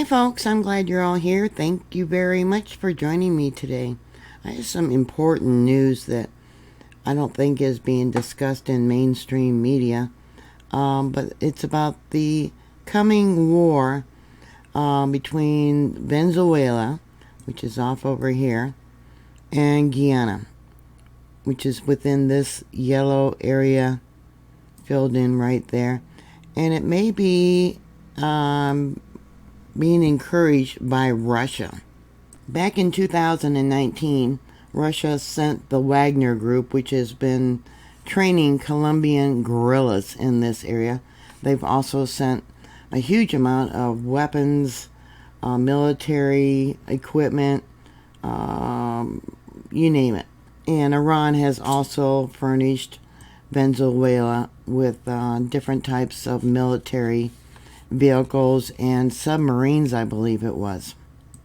folks, I'm glad you're all here. Thank you very much for joining me today. I have some important news that I don't think is being discussed in mainstream media, but it's about the coming war between Venezuela, which is off over here, and Guyana, which is within this yellow area filled in right there. And it may be being encouraged by Russia. Back in 2019, Russia sent the Wagner Group, which has been training Colombian guerrillas in this area. They've also sent a huge amount of weapons, military equipment, you name it. And Iran has also furnished Venezuela with different types of military vehicles and submarines, I believe it was.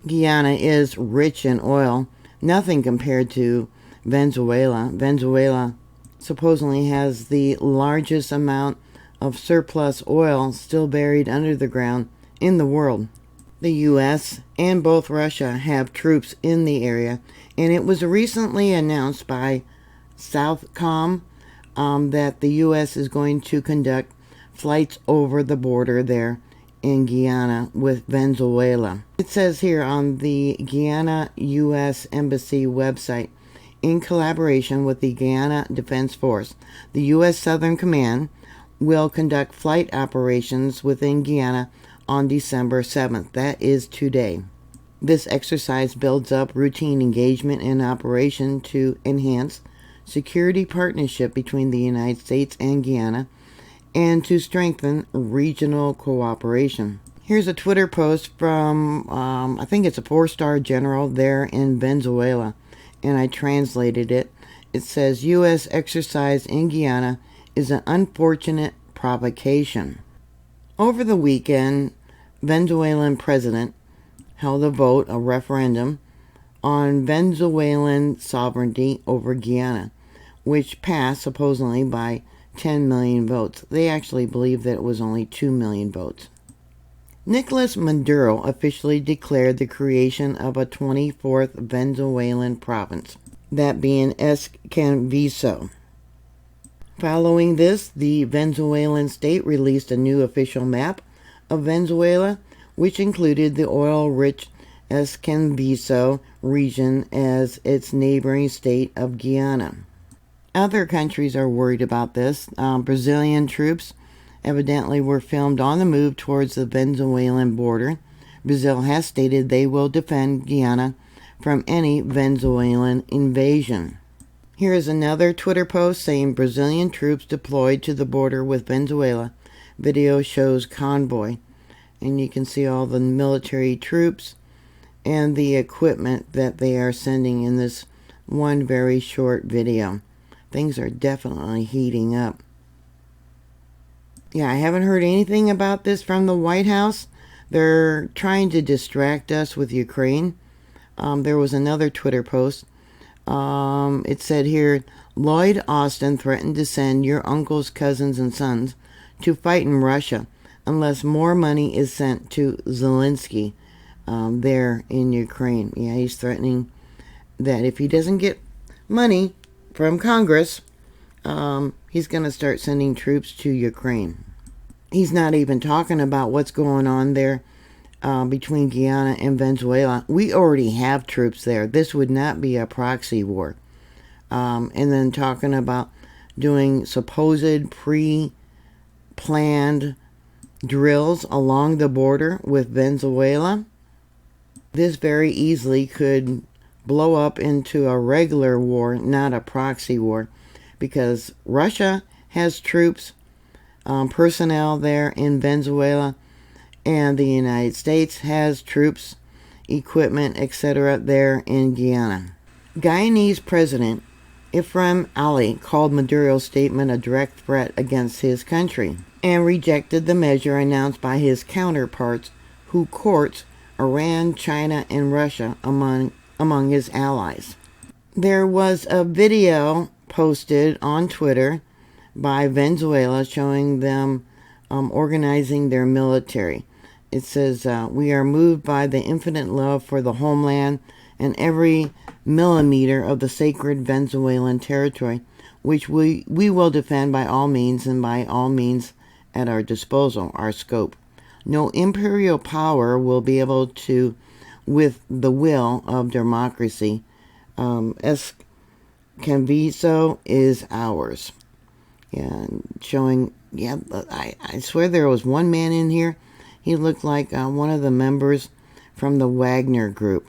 Guyana is rich in oil, nothing compared to Venezuela. Venezuela supposedly has the largest amount of surplus oil still buried under the ground in the world. The U.S. and both Russia have troops in the area, and it was recently announced by Southcom that the U.S. is going to conduct flights over the border there in Guyana with Venezuela. It says here on the Guyana U.S. Embassy website, in collaboration with the Guyana Defense Force, the U.S. Southern Command will conduct flight operations within Guyana on December 7th. That is today. This exercise builds up routine engagement and operation to enhance security partnership between the United States and Guyana and to strengthen regional cooperation. Here's a Twitter post from, I think it's a 4-star general there in Venezuela, and I translated it. It says, U.S. exercise in Guyana is an unfortunate provocation. Over the weekend, Venezuelan president held a referendum, on Venezuelan sovereignty over Guyana, which passed supposedly by 10 million votes. They actually believe that it was only 2 million votes. Nicolas Maduro officially declared the creation of a 24th Venezuelan province, that being Escondido. Following this, the Venezuelan state released a new official map of Venezuela, which included the oil-rich Escondido region as its neighboring state of Guyana. Other countries are worried about this. Brazilian troops evidently were filmed on the move towards the Venezuelan border. Brazil has stated they will defend Guyana from any Venezuelan invasion. Here is another Twitter post saying Brazilian troops deployed to the border with Venezuela. Video shows convoy. And you can see all the military troops and the equipment that they are sending in this one very short video. Things are definitely heating up. Yeah, I haven't heard anything about this from the White House. They're trying to distract us with Ukraine. There was another Twitter post. It said here, Lloyd Austin threatened to send your uncle's cousins and sons to fight in Russia unless more money is sent to Zelensky there in Ukraine. Yeah, he's threatening that if he doesn't get money from Congress, he's going to start sending troops to Ukraine. He's not even talking about what's going on there between Guyana and Venezuela. We already have troops there. This would not be a proxy war. And then talking about doing supposed pre-planned drills along the border with Venezuela. This very easily could blow up into a regular war, not a proxy war, because Russia has troops, personnel there in Venezuela, and the United States has troops, equipment, etc. there in Guyana. Guyanese President Ibrahim Ali called Maduro's statement a direct threat against his country and rejected the measure announced by his counterparts, who courts Iran, China, and Russia among his allies. There was a video posted on Twitter by Venezuela showing them organizing their military. it says, we are moved by the infinite love for the homeland and every millimeter of the sacred Venezuelan territory, which we will defend by all means and by all means at our disposal, our scope. No imperial power will be able to, with the will of democracy, Escondido is ours. Yeah, showing, yeah, I swear there was one man in here. He looked like one of the members from the Wagner group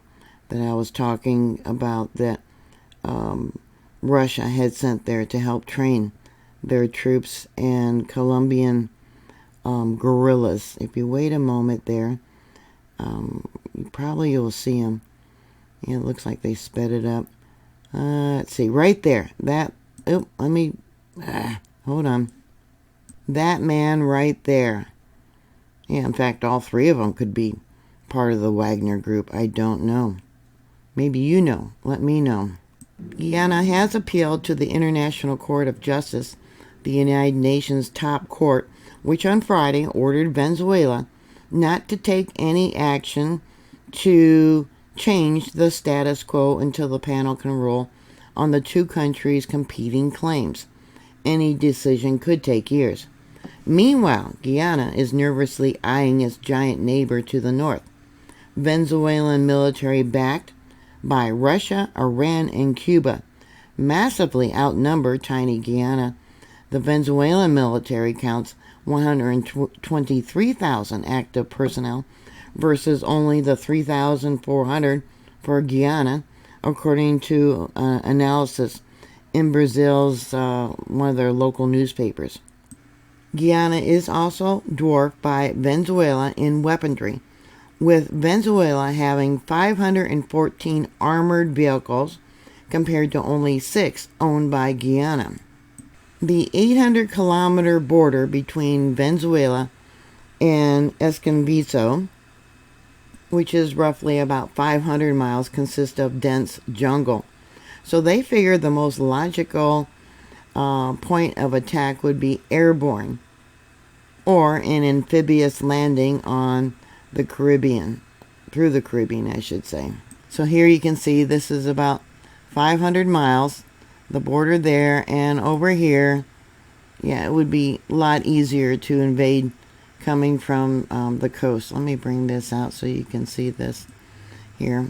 that I was talking about that Russia had sent there to help train their troops and Colombian guerrillas. If you wait a moment there, you'll see them. Yeah, it looks like they sped it up. Let's see, right there. Hold on. That man right there. Yeah, in fact, all three of them could be part of the Wagner group. I don't know. Maybe you know. Let me know. Guyana has appealed to the International Court of Justice, the United Nations top court, which on Friday ordered Venezuela not to take any action to change the status quo until the panel can rule on the two countries' competing claims. Any decision could take years. Meanwhile, Guyana is nervously eyeing its giant neighbor to the north. Venezuelan military backed by Russia, Iran, and Cuba massively outnumber tiny Guyana. The Venezuelan military counts 123,000 active personnel versus only the 3,400 for Guyana, according to analysis in Brazil's one of their local newspapers. Guyana is also dwarfed by Venezuela in weaponry, with Venezuela having 514 armored vehicles compared to only 6 owned by Guyana. The 800-kilometer border between Venezuela and Escondido, which is roughly about 500 miles, consists of dense jungle. So they figured the most logical point of attack would be airborne or an amphibious landing on the Caribbean, through the Caribbean, I should say. So here you can see this is about 500 miles, the border there, and over here, yeah, it would be a lot easier to invade coming from the coast. Let me bring this out so you can see this here.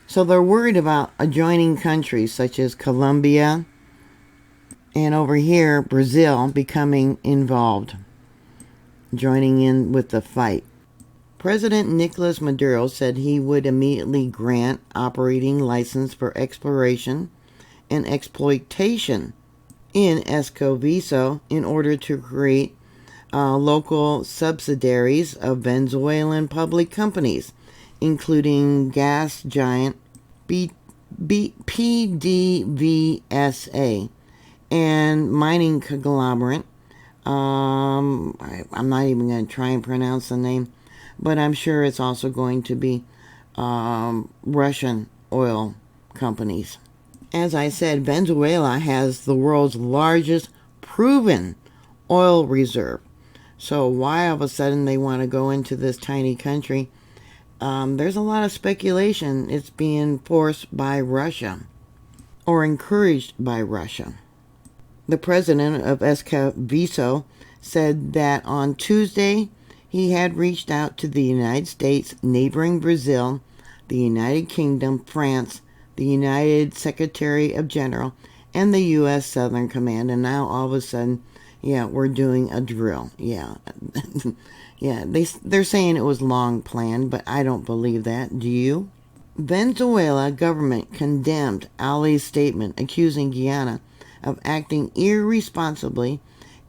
So they're worried about adjoining countries such as Colombia and over here Brazil becoming involved, joining in with the fight. President Nicolas Maduro said he would immediately grant operating license for exploration and exploitation in Escoviso in order to create local subsidiaries of Venezuelan public companies, including gas giant PDVSA and mining conglomerate. I'm not even going to try and pronounce the name, but I'm sure it's also going to be Russian oil companies. As I said, Venezuela has the world's largest proven oil reserve. So why all of a sudden they want to go into this tiny country? There's a lot of speculation it's being forced by Russia or encouraged by Russia. The president of Escoviso said that on Tuesday he had reached out to the United States, neighboring Brazil, the United Kingdom, France, the United Secretary of General, and the U.S. Southern Command, and now all of a sudden, yeah, we're doing a drill. Yeah. Yeah, they're saying it was long planned, but I don't believe that. Do you? Venezuela government condemned Ali's statement accusing Guyana of acting irresponsibly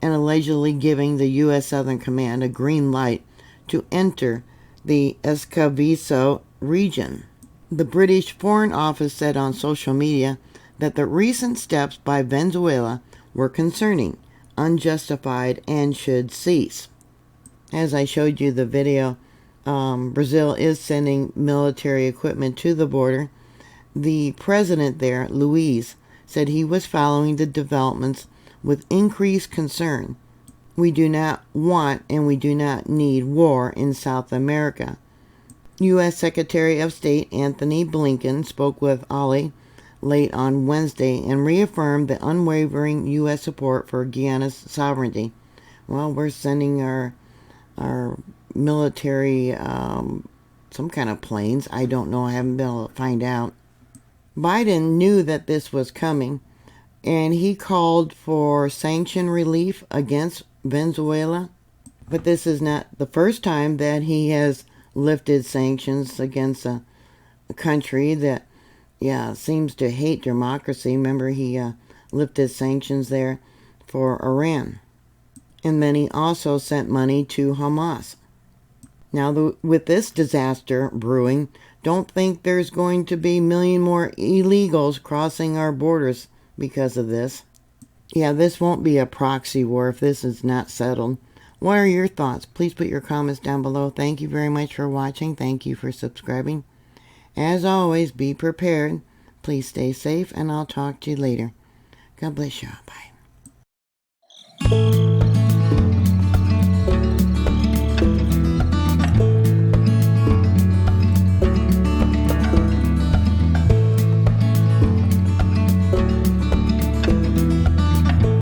and allegedly giving the U.S. Southern Command a green light to enter the Escoviso region. The British Foreign Office said on social media that the recent steps by Venezuela were concerning, unjustified, and should cease. As I showed you the video, Brazil is sending military equipment to the border. The president there, Luiz, said he was following the developments with increased concern, We do not want and we do not need war in South America. U.S. Secretary of State Anthony Blinken spoke with Ali late on Wednesday and reaffirmed the unwavering U.S. support for Guyana's sovereignty. Well, we're sending our military some kind of planes. I don't know. I haven't been able to find out. Biden knew that this was coming, and he called for sanction relief against Venezuela. But this is not the first time that he has lifted sanctions against a country that, seems to hate democracy. Remember, he lifted sanctions there for Iran. And then he also sent money to Hamas. Now, with this disaster brewing, don't think there's going to be a million more illegals crossing our borders because of this. Yeah, this won't be a proxy war if this is not settled. What are your thoughts? Please put your comments down below. Thank you very much for watching. Thank you for subscribing. As always, be prepared. Please stay safe, and I'll talk to you later. God bless you. Bye.